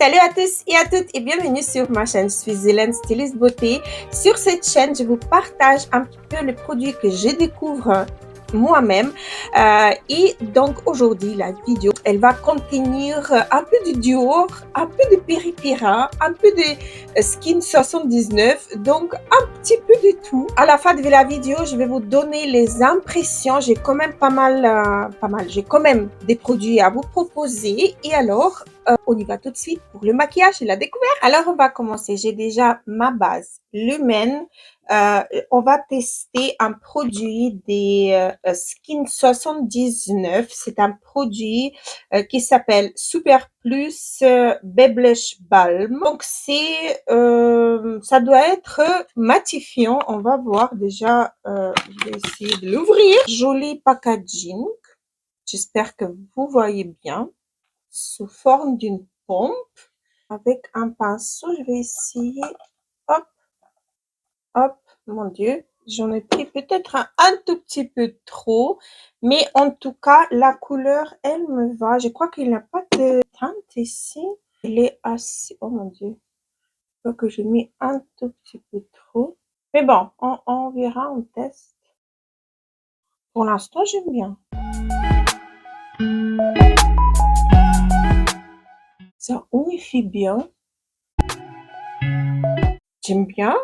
Salut à tous et à toutes et bienvenue sur ma chaîne. Je suis Hélène, styliste beauté. Sur cette chaîne, je vous partage un petit peu les produits que je découvre moi-même. Et donc aujourd'hui, la vidéo, elle va contenir un peu de Dior, un peu de Péripéra, un peu de Skin 79, donc un petit peu de tout. À la fin de la vidéo, je vais vous donner les impressions. J'ai quand même j'ai quand même des produits à vous proposer. Et alors, on y va tout de suite pour le maquillage et la découverte. Alors, on va commencer. J'ai déjà ma base Lumen. On va tester un produit des Skin 79. C'est un produit qui s'appelle Super Plus Blush Balm. Donc, ça doit être matifiant. On va voir déjà. Je vais essayer de l'ouvrir. Joli packaging. J'espère que vous voyez bien. Sous forme d'une pompe. Avec un pinceau, je vais essayer. Hop, hop. Mon Dieu, j'en ai pris peut-être un tout petit peu trop, mais en tout cas, la couleur, elle me va. Je crois qu'il n'y a pas de teinte ici. Il est assez... Oh mon Dieu, je crois que j'ai mis un tout petit peu trop. Mais bon, on verra, on teste. Pour l'instant, j'aime bien. Ça unifie bien. J'aime bien.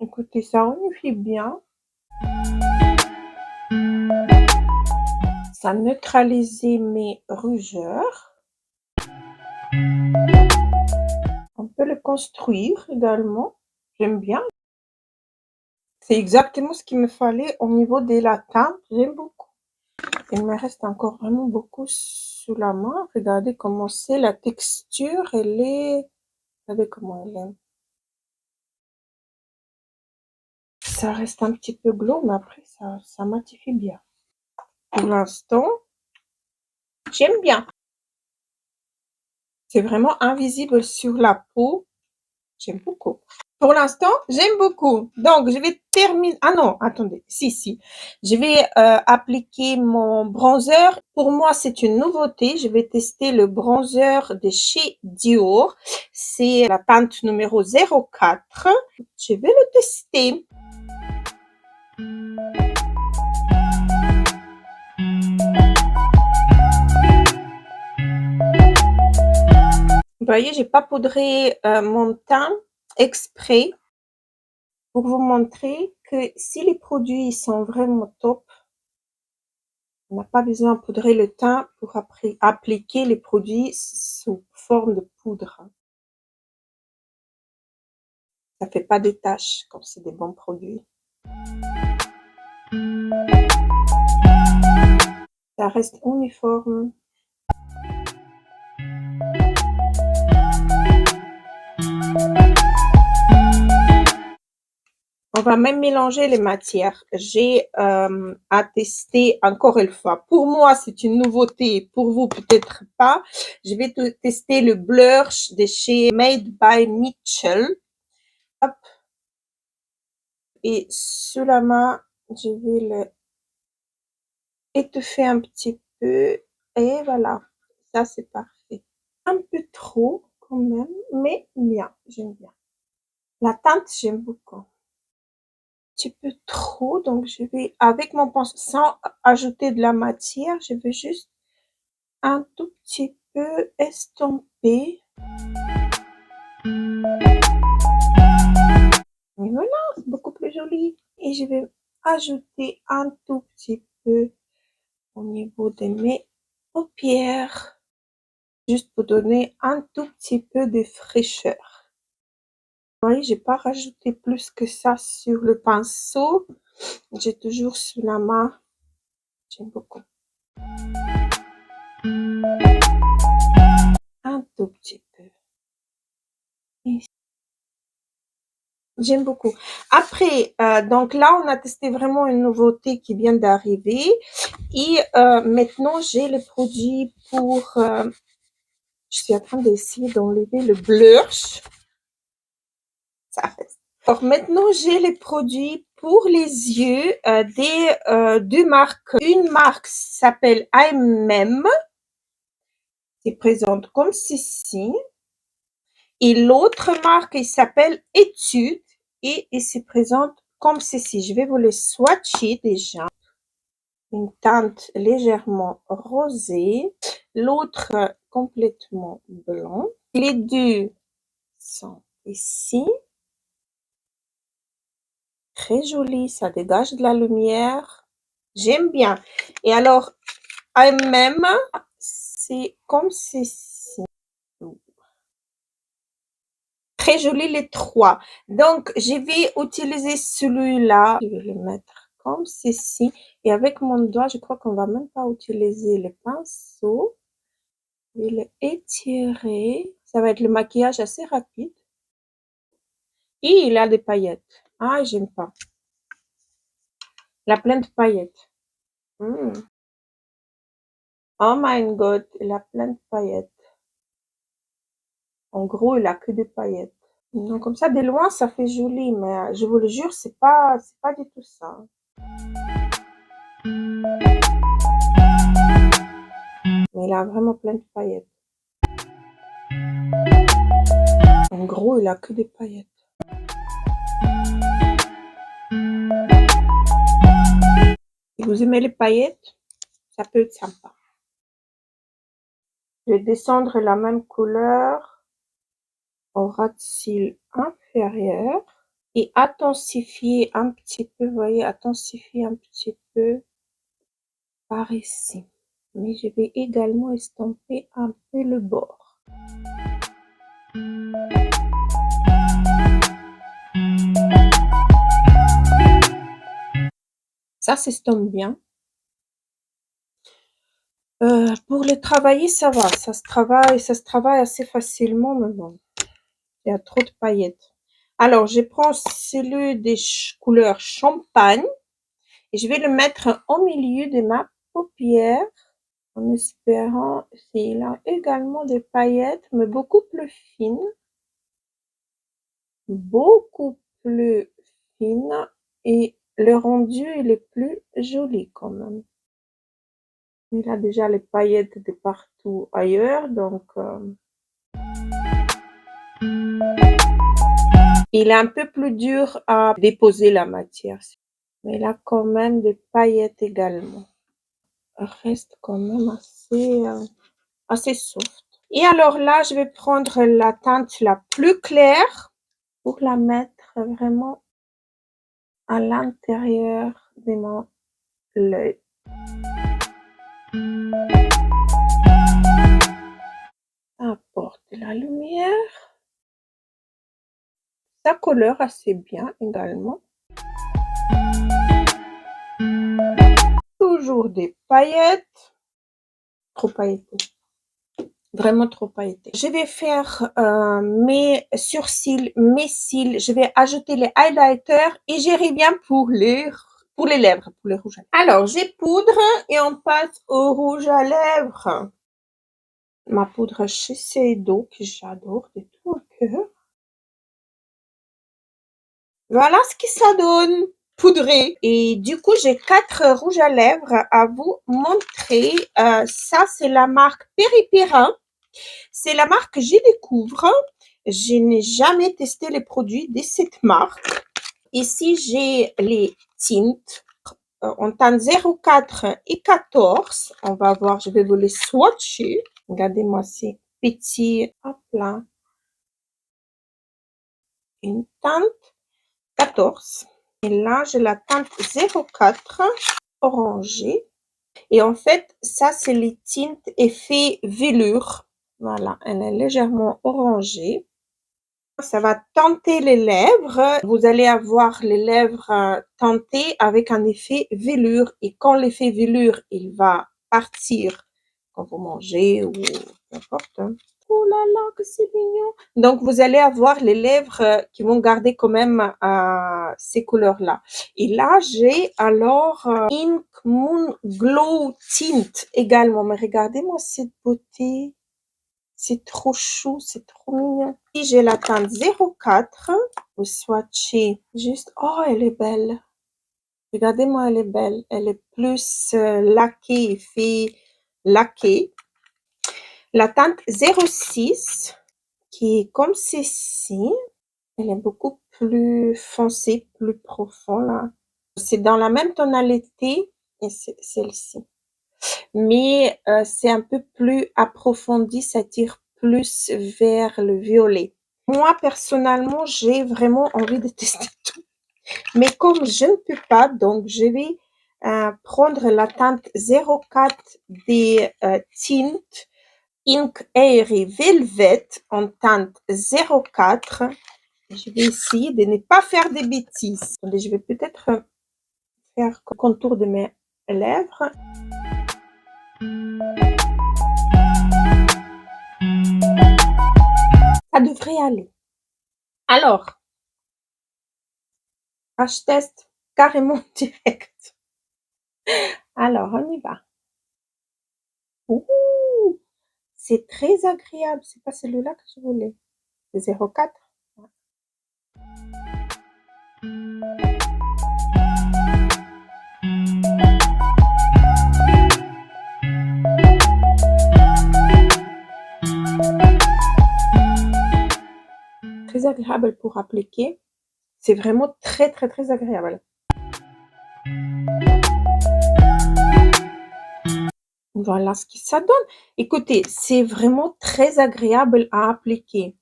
Écoutez, ça unifie bien. Ça neutralise mes rougeurs. On peut le construire également. J'aime bien. C'est exactement ce qu'il me fallait au niveau de la teinte. J'aime beaucoup. Il me reste encore vraiment beaucoup sous la main. Regardez comment c'est. La texture, elle est... Regardez comment elle est. Ça reste un petit peu glow, mais après, ça matifie bien. Pour l'instant, j'aime bien. C'est vraiment invisible sur la peau. J'aime beaucoup. Pour l'instant, j'aime beaucoup. Donc, je vais terminer... Ah non, attendez. Si. Je vais appliquer mon bronzer. Pour moi, c'est une nouveauté. Je vais tester le bronzer de chez Dior. C'est la teinte numéro 04. Je vais le tester. Vous voyez, j'ai pas poudré mon teint exprès pour vous montrer que si les produits sont vraiment top, on n'a pas besoin de poudrer le teint pour appliquer les produits sous forme de poudre. Ça fait pas de taches quand c'est des bons produits. Ça reste uniforme. On va même mélanger les matières. J'ai à tester encore une fois. Pour moi, c'est une nouveauté. Pour vous, peut-être pas. Je vais tester le blush de chez Made by Mitchell. Hop. Et sous la main, je vais le étouffer un petit peu. Et voilà. Ça, c'est parfait. Un peu trop quand même, mais bien. J'aime bien. La teinte, j'aime beaucoup. Petit peu trop, donc je vais avec mon pinceau sans ajouter de la matière, je vais juste un tout petit peu estomper. Et voilà, c'est beaucoup plus joli. Et je vais ajouter un tout petit peu au niveau de mes paupières, juste pour donner un tout petit peu de fraîcheur. Vous voyez, j'ai pas rajouté plus que ça sur le pinceau. J'ai toujours sous la main. J'aime beaucoup. Un tout petit peu. J'aime beaucoup. Après, donc là, on a testé vraiment une nouveauté qui vient d'arriver. Et maintenant, j'ai les produits pour... je suis en train d'essayer d'enlever le blush. Ça reste. Alors maintenant, j'ai les produits pour les yeux des deux marques. Une marque s'appelle IMM. C'est présente comme ceci. Et l'autre marque, il s'appelle Étude et il se présente comme ceci. Je vais vous les swatcher déjà. Une teinte légèrement rosée, l'autre complètement blanc. Les deux sont ici. Très joli, ça dégage de la lumière. J'aime bien. Et alors, même, c'est comme ceci. Très joli les trois. Donc, je vais utiliser celui-là. Je vais le mettre comme ceci. Et avec mon doigt, je crois qu'on va même pas utiliser le pinceau. Je vais le étirer. Ça va être le maquillage assez rapide. Et il a des paillettes. Ah, j'aime pas. Il a plein de paillettes. Oh my god, il a plein de paillettes. En gros, il a que des paillettes. Donc, comme ça, de loin, ça fait joli, mais je vous le jure, c'est pas du tout ça. Mais il a vraiment plein de paillettes. En gros, il a que des paillettes. Si vous aimez les paillettes, ça peut être sympa. Je vais descendre la même couleur au ras de cils inférieur et intensifier un petit peu, vous voyez, intensifier un petit peu par ici. Mais je vais également estomper un peu le bord. Ça s'estompe bien. Pour le travailler, ça va, ça se travaille assez facilement, mais bon, il y a trop de paillettes. Alors, je prends celui des couleurs champagne et je vais le mettre au milieu de ma paupière en espérant qu'il a également des paillettes, mais beaucoup plus fines. Beaucoup plus fines et le rendu, il est plus joli quand même. Il a déjà les paillettes de partout ailleurs, donc il est un peu plus dur à déposer la matière. Mais il a quand même des paillettes également. Il reste quand même assez soft. Et alors là, je vais prendre la teinte la plus claire pour la mettre vraiment à l'intérieur de mon œil. Ça apporte la lumière. Ça colore assez bien également. Toujours des paillettes. Trop pailletées. Vraiment trop pailleté. Je vais faire mes sourcils, mes cils. Je vais ajouter les highlighters et je reviens pour les lèvres, pour les rouges à lèvres. Alors, j'ai poudre et on passe au rouge à lèvres. Ma poudre Shiseido que j'adore de tout mon cœur. Voilà ce que ça donne. Poudré. Et du coup, j'ai 4 rouges à lèvres à vous montrer. Ça, c'est la marque Péripérin. C'est la marque que je découvre. Je n'ai jamais testé les produits de cette marque. Ici, j'ai les tintes en teinte 04 et 14. On va voir, je vais vous les swatcher. Regardez-moi ces petits, hop là. Une teinte 14. Et là, j'ai la teinte 04 orangée. Et en fait, ça, c'est les tintes effet velours. Voilà, elle est légèrement orangée. Ça va teinter les lèvres. Vous allez avoir les lèvres teintées avec un effet velours. Et quand l'effet velours, il va partir quand vous mangez ou peu importe. Oh là là, que c'est mignon! Donc, vous allez avoir les lèvres qui vont garder quand même ces couleurs-là. Et là, j'ai alors Ink Moon Glow Tint également. Mais regardez-moi cette beauté. C'est trop chou, c'est trop mignon. Et j'ai la teinte 04. Vous swatchez juste. Oh, elle est belle. Regardez-moi, elle est belle. Elle est plus laquée, effet laqué. La teinte 06, qui est comme ceci. Elle est beaucoup plus foncée, plus profond là. C'est dans la même tonalité et c'est celle-ci. Mais c'est un peu plus approfondi, ça tire plus vers le violet. Moi, personnellement, j'ai vraiment envie de tester tout. Mais comme je ne peux pas, donc je vais prendre la teinte 04 des tintes Ink Airy Velvet en teinte 04. Je vais essayer de ne pas faire des bêtises. Je vais peut-être faire le contour de mes lèvres. Ça devrait aller. Alors, je teste carrément direct. Alors, on y va. Ouh, c'est très agréable. C'est pas celui-là que je voulais. C'est 04. Très agréable pour appliquer. C'est vraiment très, très, très agréable. Voilà ce que ça donne. Écoutez, c'est vraiment très agréable à appliquer.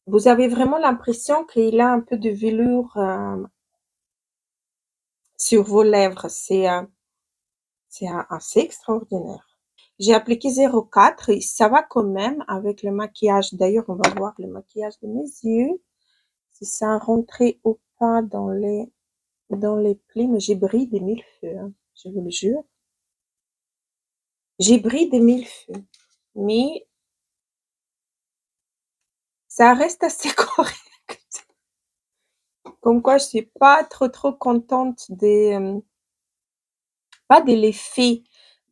Vous avez vraiment l'impression qu'il a un peu de velours sur vos lèvres. C'est assez extraordinaire. J'ai appliqué 04 et ça va quand même avec le maquillage. D'ailleurs, on va voir le maquillage de mes yeux. Si ça rentrait ou pas dans les plis. Mais j'ai brillé des mille feux, hein, je vous le jure. J'ai brillé des mille feux. Mais ça reste assez correct. Comme quoi, je suis pas trop contente pas de l'effet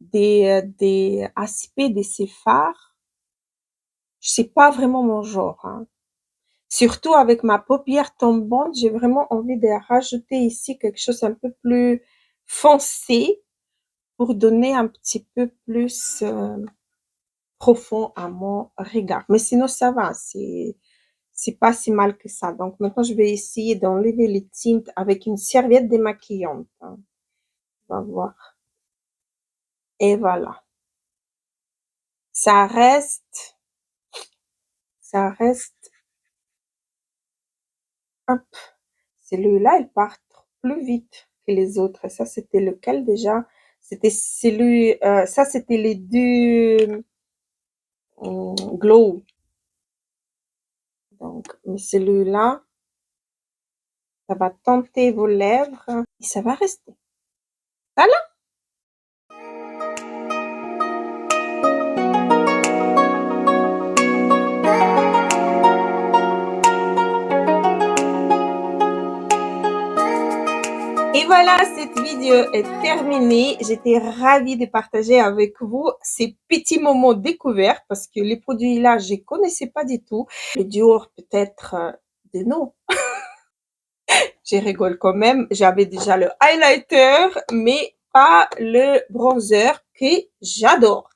des aspects de ces fards. C'est pas vraiment mon genre, hein. Surtout avec ma paupière tombante, j'ai vraiment envie de rajouter ici quelque chose un peu plus foncé pour donner un petit peu plus profond à mon regard. Mais sinon, ça va, c'est pas si mal que ça. Donc maintenant, je vais essayer d'enlever les tintes avec une serviette démaquillante, hein. On va voir. Et voilà. Ça reste, hop. Celui-là, il part plus vite que les autres. Ça, c'était lequel déjà? C'était celui, ça, c'était les deux glow. Donc, mais celui-là, ça va tenter vos lèvres et ça va rester. Voilà. Et voilà, cette vidéo est terminée. J'étais ravie de partager avec vous ces petits moments découverts parce que les produits là, je ne connaissais pas du tout. Le Dior, peut-être de non. Je rigole quand même. J'avais déjà le highlighter, mais pas le bronzer que j'adore.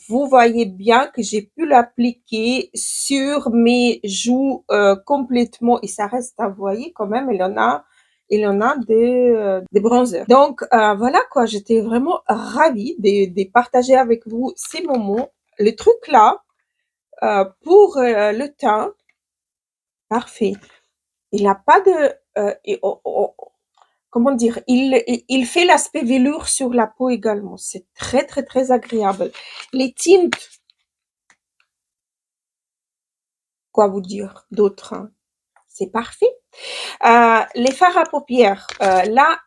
Vous voyez bien que j'ai pu l'appliquer sur mes joues complètement et ça reste à voir quand même. Il y en a des bronzers. Donc voilà quoi, j'étais vraiment ravie de partager avec vous ces moments. Le truc là, pour le teint, parfait. Il n'a pas de... comment dire, il fait l'aspect velours sur la peau également. C'est très, très, très agréable. Les tintes, quoi vous dire d'autre, hein? C'est parfait. Les fards à paupières, là,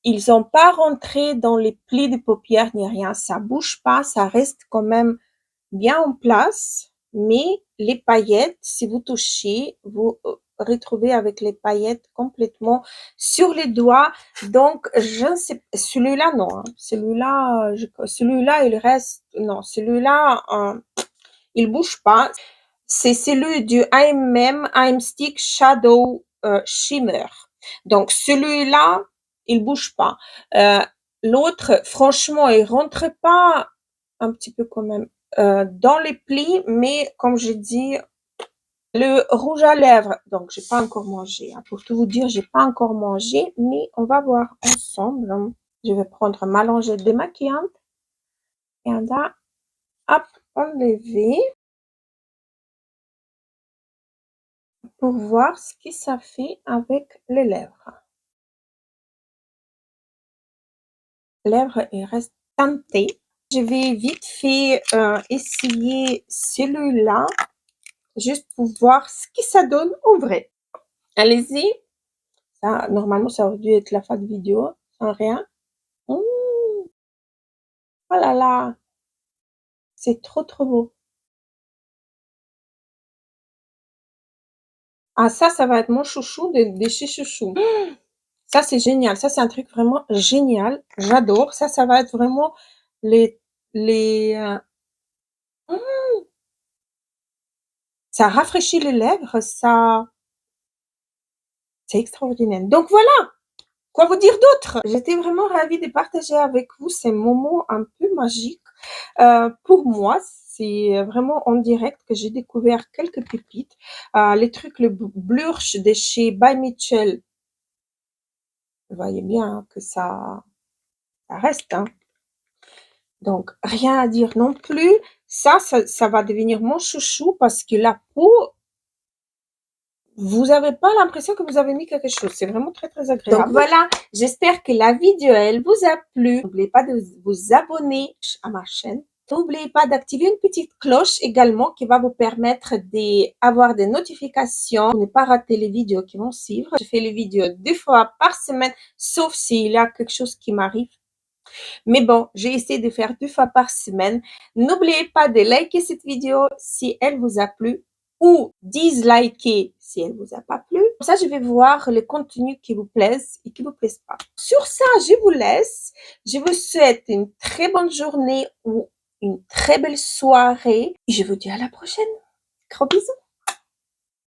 ils n'ont pas rentré dans les plis de paupières ni rien. Ça bouge pas, ça reste quand même bien en place. Mais les paillettes, si vous touchez, vous retrouvez avec les paillettes complètement sur les doigts. Donc, je ne sais, celui-là, non, hein. Celui-là, il reste, non, celui-là, il bouge pas. C'est celui du I'm Stick Shadow Shimmer. Donc, celui-là, il bouge pas. L'autre, franchement, il rentre pas un petit peu quand même dans les plis, mais comme je dis, Le rouge à lèvres, donc j'ai pas encore mangé, hein. Pour tout vous dire, j'ai pas encore mangé, mais on va voir ensemble. Je vais prendre ma lingette démaquillante et on va, hop, enlever pour voir ce que ça fait avec les lèvres. Les lèvres, elles restent teintées. Je vais vite fait essayer celui-là, juste pour voir ce que ça donne au vrai. Allez-y. Ça, normalement, ça aurait dû être la fin de vidéo, sans rien. Mmh. Oh là là, c'est trop trop beau. Ah ça va être mon chouchou de chez Chouchou. Ça, c'est génial. Ça, c'est un truc vraiment génial. J'adore. Ça va être vraiment les les, mmh, ça rafraîchit les lèvres, ça c'est extraordinaire. Donc voilà, quoi vous dire d'autre? J'étais vraiment ravie de partager avec vous ces moments un peu magiques. Pour moi, c'est vraiment en direct que j'ai découvert quelques pépites. Les trucs, le Blurch de chez By Mitchell, vous voyez bien que ça reste, hein. Donc, rien à dire non plus. Ça va devenir mon chouchou parce que la peau, vous avez pas l'impression que vous avez mis quelque chose. C'est vraiment très, très agréable. Donc voilà, j'espère que la vidéo, elle vous a plu. N'oubliez pas de vous abonner à ma chaîne. N'oubliez pas d'activer une petite cloche également qui va vous permettre d'avoir des notifications pour ne pas rater les vidéos qui vont suivre. Je fais les vidéos 2 fois par semaine, sauf s'il y a quelque chose qui m'arrive. Mais bon, j'ai essayé de faire 2 fois par semaine. N'oubliez pas de liker cette vidéo si elle vous a plu ou disliker si elle vous a pas plu. Comme ça, je vais voir les contenus qui vous plaisent et qui vous plaisent pas. Sur ça, je vous laisse. Je vous souhaite une très bonne journée ou une très belle soirée. Et je vous dis à la prochaine. Gros bisous.